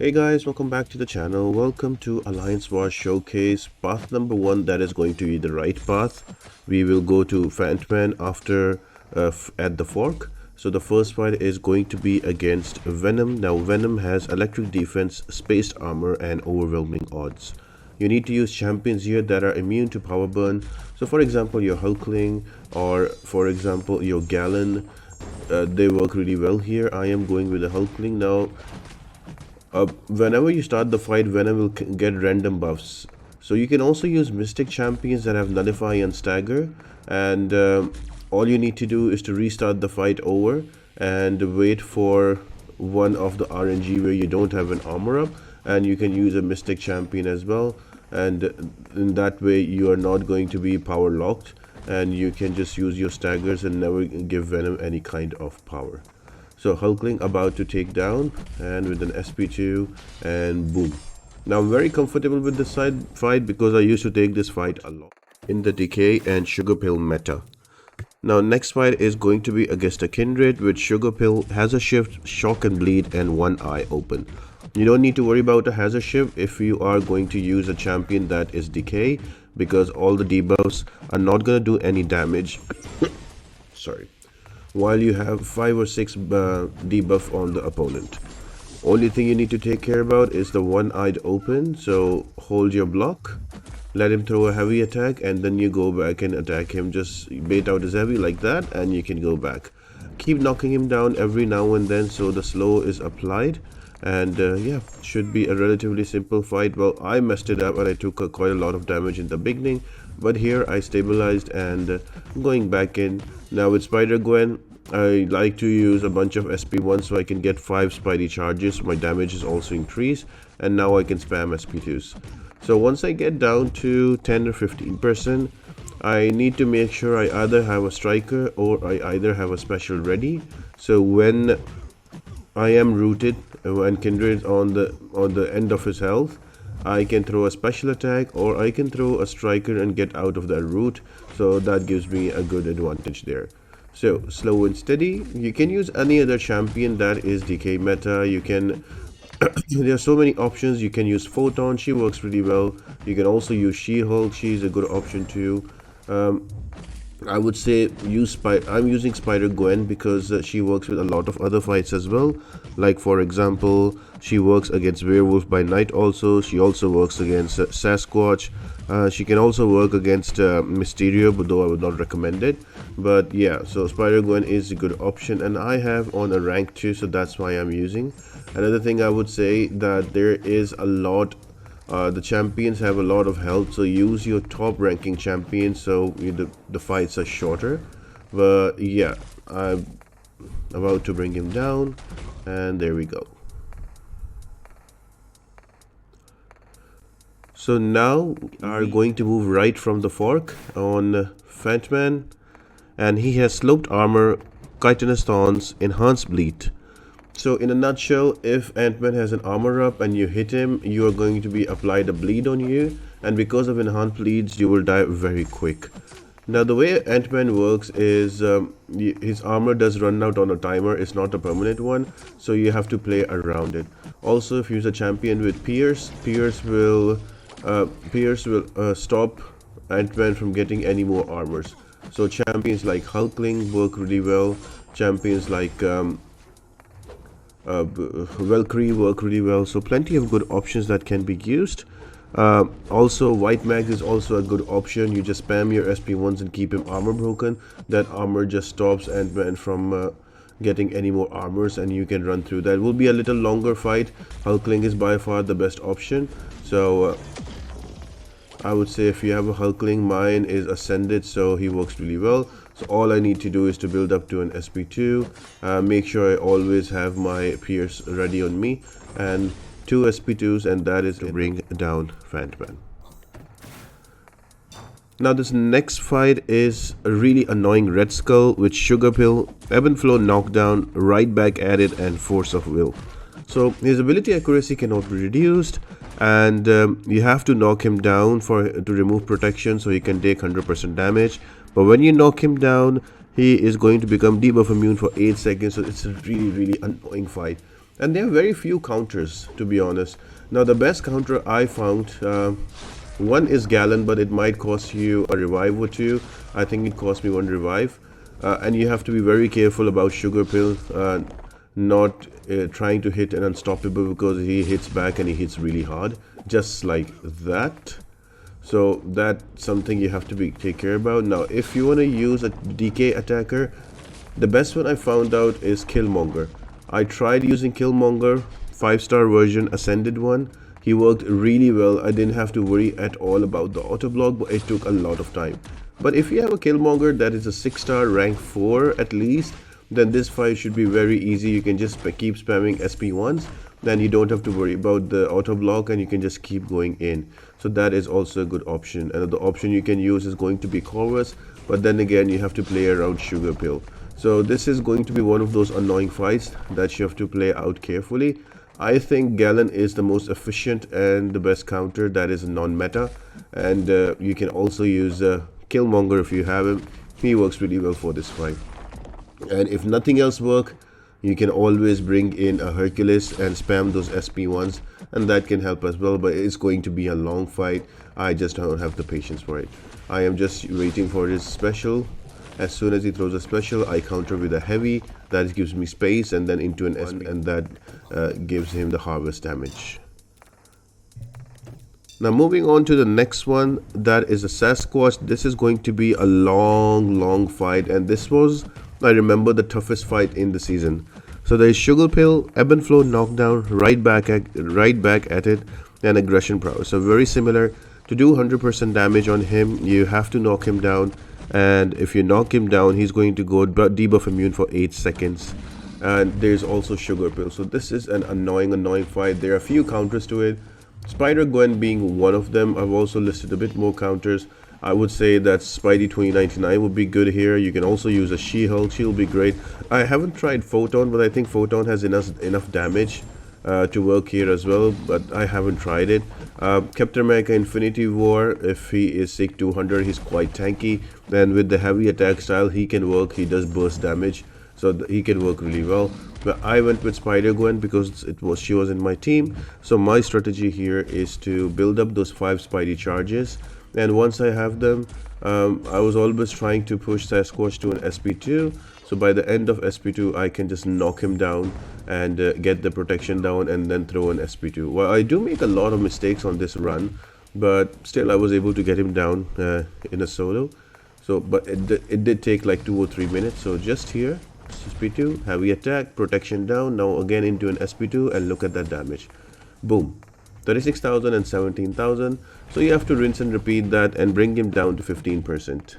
Hey guys, welcome back to the channel. Welcome to Alliance War Showcase. Path number 1, that is going to be the right path. We will go to Antman after at the fork. So the first fight is going to be against Venom. Now Venom has electric defense, spaced armor and overwhelming odds. You need to use champions here that are immune to power burn. So for example your Hulkling or for example your Gallon. They work really well here. I am going with the Hulkling now. Whenever you start the fight, Venom will get random buffs. So you can also use Mystic champions that have Nullify and Stagger. And all you need to do is to restart the fight over and wait for one of the RNG where you don't have an armor up. And you can use a Mystic champion as well. And in that way, you are not going to be power locked. And you can just use your staggers and never give Venom any kind of power. So Hulkling about to take down and with an SP2 and boom. Now I'm very comfortable with this side fight because I used to take this fight a lot in the Decay and Sugar Pill meta. Now next fight is going to be against a Kindered, which Sugar Pill has a shift, shock and bleed and one eye open. You don't need to worry about a hazard shift if you are going to use a champion that is Decay, because all the debuffs are not going to do any damage. Sorry. While you have 5 or 6 debuff on the opponent. Only thing you need to take care about is the one-eyed open. So hold your block, let him throw a heavy attack, and then you go back and attack him. Just bait out his heavy like that and you can go back. Keep knocking him down every now and then so the slow is applied. And yeah, should be a relatively simple fight. Well, I messed it up and I took quite a lot of damage in the beginning, but here I stabilized and going back in. Now with Spider-Gwen, I like to use a bunch of SP1 so I can get 5 Spidey charges. My damage is also increased and now I can spam SP2s. So once I get down to 10 or 15%, I need to make sure I either have a striker or I either have a special ready. So when I am rooted, when Kindered is on the end of his health, I can throw a special attack or I can throw a striker and get out of that route. So that gives me a good advantage there. So slow and steady. You can use any other champion that is Decay meta. You can there are so many options. You can use Photon, she works really well. You can also use She-Hulk, she's a good option too. I would say I'm using Spider-Gwen because she works with a lot of other fights as well. Like for example, she works against Werewolf By Night also. She also works against Sasquatch. She can also work against Mysterio, but though I would not recommend it. But yeah, so Spider-Gwen is a good option and I have on a rank 2, so that's why I'm using. Another thing I would say that there is a lot the champions have a lot of health, so use your top ranking champion so the fights are shorter. But yeah, I'm about to bring him down and there we go. So now we are going to move right from the fork on Antman, and he has sloped armor, chitinous thorns, enhanced bleed. So in a nutshell, if Antman has an armor up and you hit him, you are going to be applied a bleed on you, and because of enhanced bleeds, you will die very quick. Now the way Antman works is his armor does run out on a timer. It's not a permanent one, so you have to play around it. Also, if you use a champion with Pierce will stop Antman from getting any more armors. So champions like Hulkling work really well. Champions like Valkyrie work really well, so plenty of good options that can be used. Also White Max is also a good option. You just spam your SP1s and keep him armor broken. That armor just stops Antman from getting any more armors and you can run through. That will be a little longer fight. Hulkling is by far the best option, so I would say if you have a Hulkling, mine is Ascended, so he works really well. So all I need to do is to build up to an SP2, make sure I always have my Pierce ready on me, and 2 SP2s, and that is to bring down Antman. Now this next fight is a really annoying Red Skull with Sugar Pill, Ebb and Flow knockdown, right back at it, and Force of Will. So his ability accuracy cannot be reduced, and you have to knock him down to remove protection so he can take 100% damage. But when you knock him down, he is going to become debuff immune for 8 seconds, so it's a really annoying fight. And there are very few counters, to be honest. Now the best counter I found, one is Gallon, but it might cost you a revive or two. I think it cost me one revive. And you have to be very careful about Sugar Pill, not trying to hit an Unstoppable, because he hits back and he hits really hard, just like that. So that's something you have to take care about. Now if you want to use a DK attacker, the best one I found out is Killmonger. I tried using Killmonger, 5-star version, Ascended one. He worked really well. I didn't have to worry at all about the auto block, but it took a lot of time. But if you have a Killmonger that is a 6-star rank 4 at least, then this fight should be very easy. You can just keep spamming SP1s, then you don't have to worry about the auto block and you can just keep going in. So that is also a good option. Another option you can use is going to be Corvus, but then again you have to play around Sugar Pill. So this is going to be one of those annoying fights that you have to play out carefully. I think Gallon is the most efficient and the best counter that is non-meta, and you can also use Killmonger if you have him. He works really well for this fight. And if nothing else works, you can always bring in a Hercules and spam those SP1s, and that can help as well, but it's going to be a long fight. I just don't have the patience for it. I am just waiting for his special. As soon as he throws a special, I counter with a heavy. That gives me space, and then into an SP, and that gives him the harvest damage. Now moving on to the next one, that is a Sasquatch. This is going to be a long fight, and this was, I remember, the toughest fight in the season. So there is Sugar Pill, Ebb and Flow, Knockdown, right back at it, and Aggression Prowess. So very similar. To do 100% damage on him, you have to knock him down, and if you knock him down, he's going to go debuff immune for 8 seconds. And there's also Sugar Pill. So this is an annoying fight. There are a few counters to it, Spider-Gwen being one of them. I've also listed a bit more counters. I would say that Spidey 2099 would be good here. You can also use a She-Hulk. She'll be great. I haven't tried Photon, but I think Photon has enough damage to work here as well, but I haven't tried it. Captain America Infinity War, if he is SIG 200, he's quite tanky. Then with the heavy attack style, he can work. He does burst damage, so he can work really well. But I went with Spider-Gwen because she was in my team. So my strategy here is to build up those 5 Spidey charges, and once I have them, I was always trying to push Sasquatch to an SP2. So by the end of SP2, I can just knock him down and get the protection down and then throw an SP2. Well, I do make a lot of mistakes on this run, but still I was able to get him down in a solo. So, but it did take like 2 or 3 minutes. So just here, SP2, heavy attack, protection down, now again into an SP2, and look at that damage. Boom. 36,000 and 17,000. So you have to rinse and repeat that and bring him down to 15%.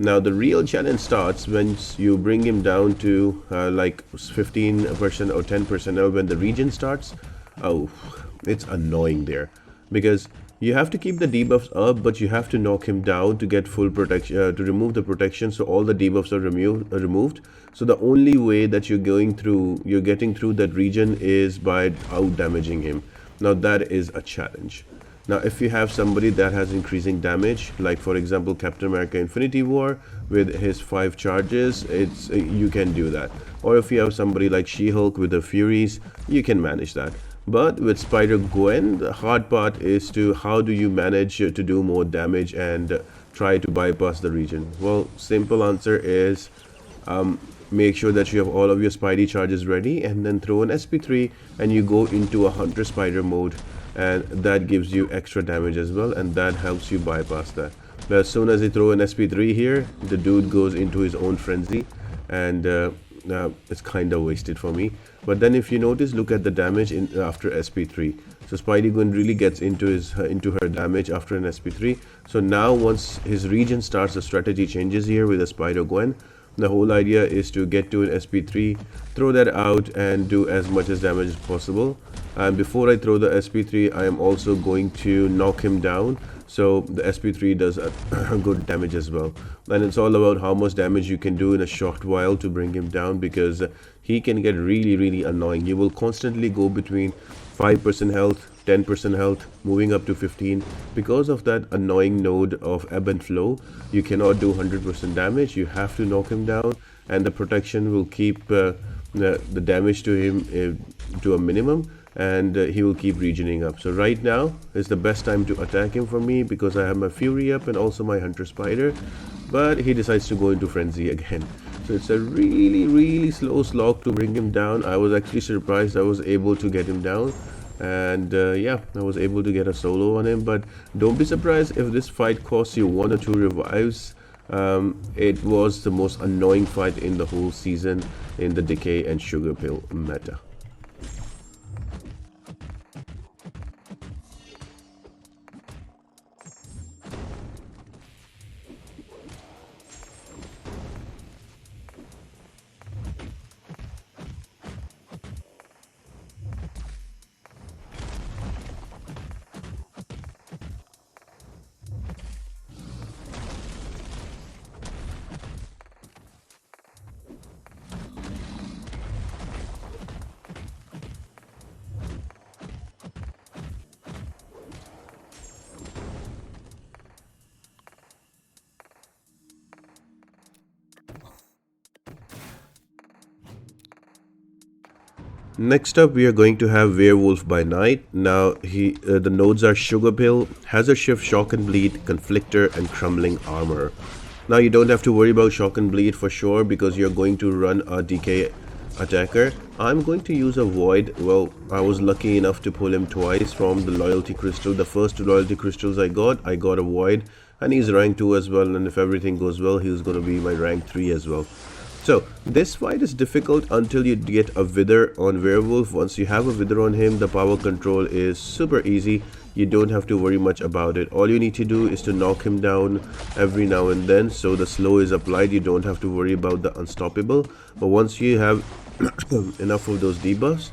Now the real challenge starts when you bring him down to like 15% or 10%. Now when the region starts, oh, it's annoying there, because you have to keep the debuffs up, but you have to knock him down to get full protection, to remove the protection, so all the debuffs are removed. So the only way that you're getting through that region is by out damaging him. Now that is a challenge. Now if you have somebody that has increasing damage, like for example Captain America Infinity War with his 5 charges, you can do that. Or if you have somebody like She-Hulk with the Furies, you can manage that. But with Spider-Gwen, the hard part is how do you manage to do more damage and try to bypass the region? Well, simple answer is make sure that you have all of your Spidey charges ready, and then throw an SP3 and you go into a Hunter Spider mode, and that gives you extra damage as well, and that helps you bypass that. But as soon as you throw an SP3 here, the dude goes into his own frenzy, and it's kind of wasted for me. But then if you notice, look at the damage after SP3. So Spidey-Gwen really gets into her damage after an SP3. So now once his region starts, the strategy changes here with a Spider-Gwen. The whole idea is to get to an SP3, throw that out, and do as much as damage as possible. And before I throw the SP3, I am also going to knock him down, so the SP3 does a good damage as well. And it's all about how much damage you can do in a short while to bring him down, because he can get really annoying. You will constantly go between 5% health, 10% health, moving up to 15. Because of that annoying node of ebb and flow, you cannot do 100% damage. You have to knock him down, and the protection will keep the damage to him to a minimum, and he will keep regening up. So right now is the best time to attack him for me because I have my Fury up and also my Hunter Spider, but he decides to go into Frenzy again. So it's a really slow slog to bring him down. I was actually surprised I was able to get him down, and yeah, I was able to get a solo on him. But don't be surprised if this fight costs you 1 or 2 revives. It was the most annoying fight in the whole season in the Decay and Sugar Pill meta. Next up, we are going to have Werewolf by Night. Now, the nodes are Sugar Pill, Hazard Shift, Shock and Bleed, Conflictor, and Crumbling Armor. Now, you don't have to worry about Shock and Bleed for sure because you're going to run a DK attacker. I'm going to use a Void. Well, I was lucky enough to pull him twice from the Loyalty Crystal. The first 2 Loyalty Crystals I got a Void, and he's rank 2 as well, and if everything goes well, he's going to be my rank 3 as well. So this fight is difficult until you get a Wither on Werewolf. Once you have a Wither on him, the power control is super easy. You don't have to worry much about it. All you need to do is to knock him down every now and then, so the slow is applied. You don't have to worry about the unstoppable. But once you have enough of those debuffs,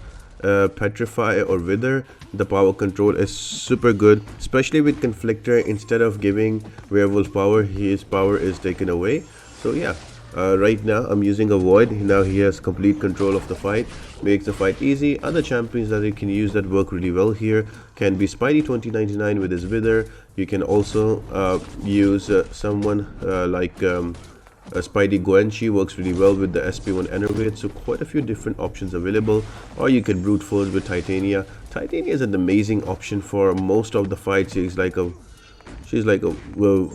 Petrify or Wither, the power control is super good, especially with Conflictor. Instead of giving Werewolf power, his power is taken away. So yeah, right now I'm using a Void. Now he has complete control of the fight, makes the fight easy. Other champions that you can use that work really well here can be Spidey 2099 with his Wither. You can also use someone like Spidey Gwen. She works really well with the SP1 Enervate, so quite a few different options available. Or you can brute force with Titania. Titania is an amazing option for most of the fights. She's like a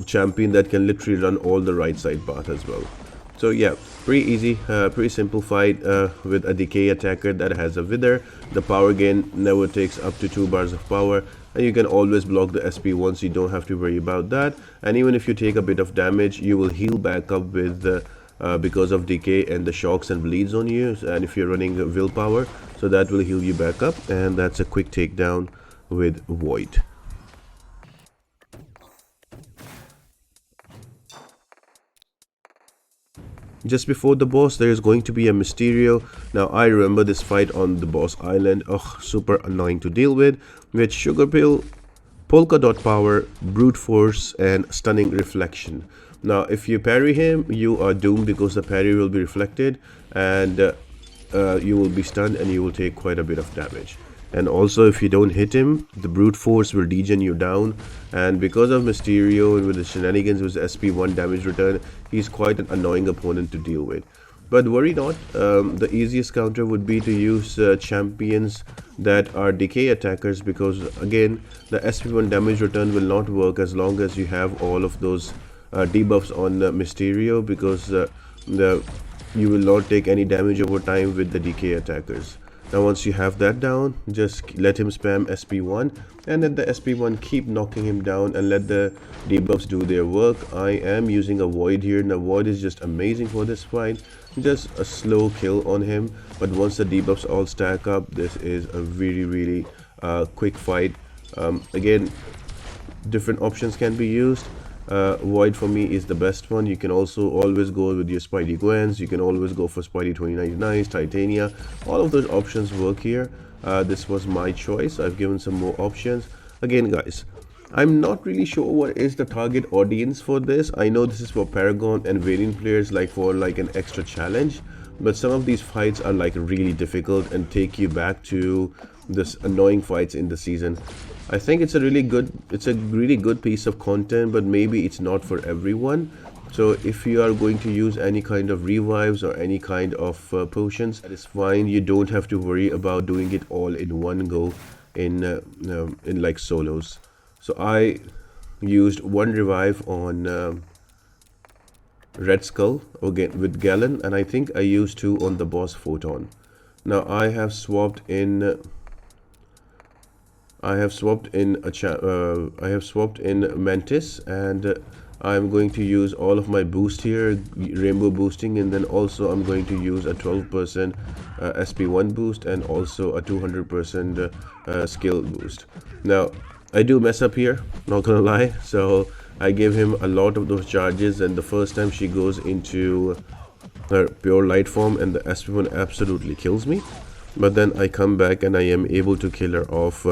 champion that can literally run all the right side path as well. So yeah, pretty easy, pretty simple fight with a Decay attacker that has a Wither. The power gain never takes up to 2 bars of power, and you can always block the SP1, so you don't have to worry about that. And even if you take a bit of damage, you will heal back up with because of Decay and the shocks and bleeds on you. And if you're running willpower, so that will heal you back up, and that's a quick takedown with Void. Just before the boss, there is going to be a Mysterio. Now, I remember this fight on the boss island. Oh, super annoying to deal with Sugar Pill, Polka Dot Power, Brute Force, and Stunning Reflection. Now, if you parry him, you are doomed because the parry will be reflected, and you will be stunned and you will take quite a bit of damage. And also, if you don't hit him, the Brute Force will degen you down. And because of Mysterio and with the shenanigans with SP1 damage return, he's quite an annoying opponent to deal with. But worry not, the easiest counter would be to use champions that are Decay attackers, because again, the SP1 damage return will not work as long as you have all of those debuffs on Mysterio, because you will not take any damage over time with the Decay attackers. Now once you have that down, just let him spam SP1 and let the SP1 keep knocking him down and let the debuffs do their work. I am using a Void here. Now Void is just amazing for this fight. Just a slow kill on him, but once the debuffs all stack up, this is a really quick fight. Again, different options can be used. Void for me is the best one. You can also always go with your Spidey Gwens. You can always go for Spidey 2099, Titania. All of those options work here. This was my choice. I've given some more options. Again, guys, I'm not really sure what is the target audience for this. I know this is for Paragon and Variant players, like for like an extra challenge. But some of these fights are like really difficult and take you back to this annoying fights in the season. I think it's a really good piece of content, but maybe it's not for everyone. So if you are going to use any kind of revives or any kind of potions, that is fine. You don't have to worry about doing it all in one go in like solos. So I used one revive on Red Skull again with Gallon, and I think I used two on the boss Photon. Now I have swapped in Mantis, and I'm going to use all of my boost here, rainbow boosting, and then also I'm going to use a 12% SP1 boost and also a 200% skill boost. Now I do mess up here, not gonna lie, so I gave him a lot of those charges, and the first time she goes into her pure light form and the SP1 absolutely kills me. But then I come back and I am able to kill her off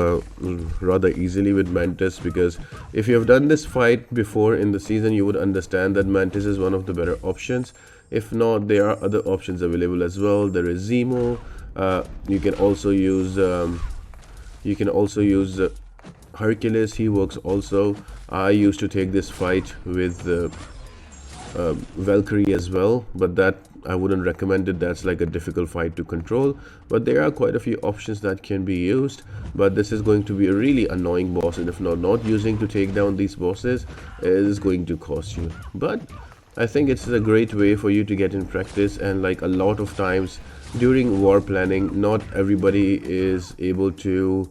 rather easily with Mantis, because if you have done this fight before in the season, you would understand that Mantis is one of the better options. If not, there are other options available as well. There is Zemo. You can also use Hercules. He works also. I used to take this fight with Valkyrie as well, but that I wouldn't recommend it. That's like a difficult fight to control, but there are quite a few options that can be used. But this is going to be a really annoying boss, and if not using to take down these bosses, it is going to cost you. But I think it's a great way for you to get in practice, and like a lot of times during war planning, not everybody is able to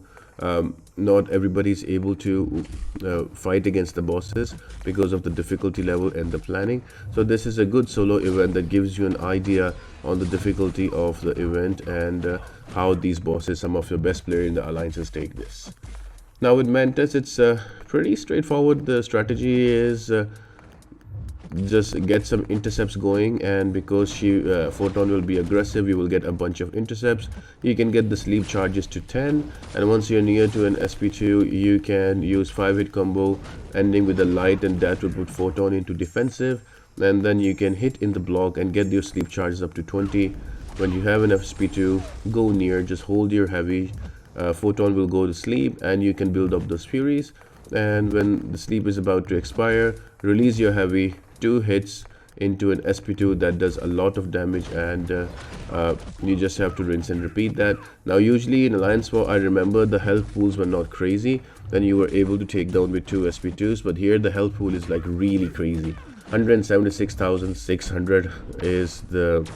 fight against the bosses because of the difficulty level and the planning. So this is a good solo event that gives you an idea on the difficulty of the event and how these bosses, some of your best players in the alliances, take this. Now with Mantis, it's pretty straightforward. The strategy is just get some intercepts going, and because Photon will be aggressive, you will get a bunch of intercepts. You can get the sleep charges to 10, and once you're near to an SP2, you can use 5-hit combo ending with a light, and that will put Photon into defensive, and then you can hit in the block and get your sleep charges up to 20. When you have an SP2, go near, just hold your heavy, Photon will go to sleep, and you can build up those furies. And when the sleep is about to expire, release your heavy, 2 hits into an SP2 that does a lot of damage, and you just have to rinse and repeat that. Now usually in Alliance War, I remember the health pools were not crazy, then you were able to take down with 2 SP2s, but here the health pool is like really crazy. 176,600 is the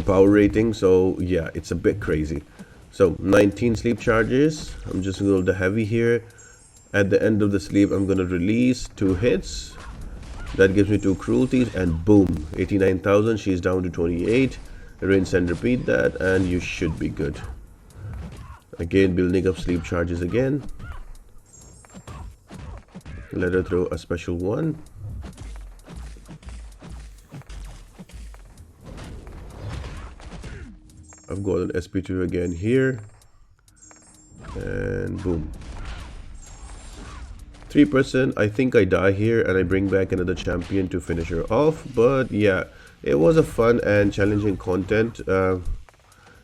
power rating, so yeah, it's a bit crazy. So 19 sleep charges. I'm just going to go the heavy here. At the end of the sleep, I'm going to release 2 hits. That gives me 2 cruelties, and boom, 89,000. She's down to 28. Rinse and repeat that, and you should be good. Again, building up sleep charges again. Let her throw a special one. I've got an SP2 again here, and boom, 3%. I think I die here and I bring back another champion to finish her off. But yeah, it was a fun and challenging content.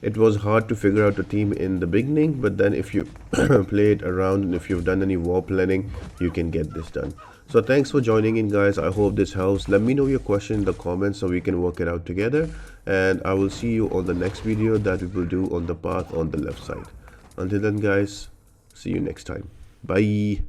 It was hard to figure out the team in the beginning, but then if you play it around and if you've done any war planning, you can get this done. So thanks for joining in, guys. I hope this helps. Let me know your question in the comments so we can work it out together, and I will see you on the next video that we will do on the path on the left side. Until then, guys, see you next time. Bye.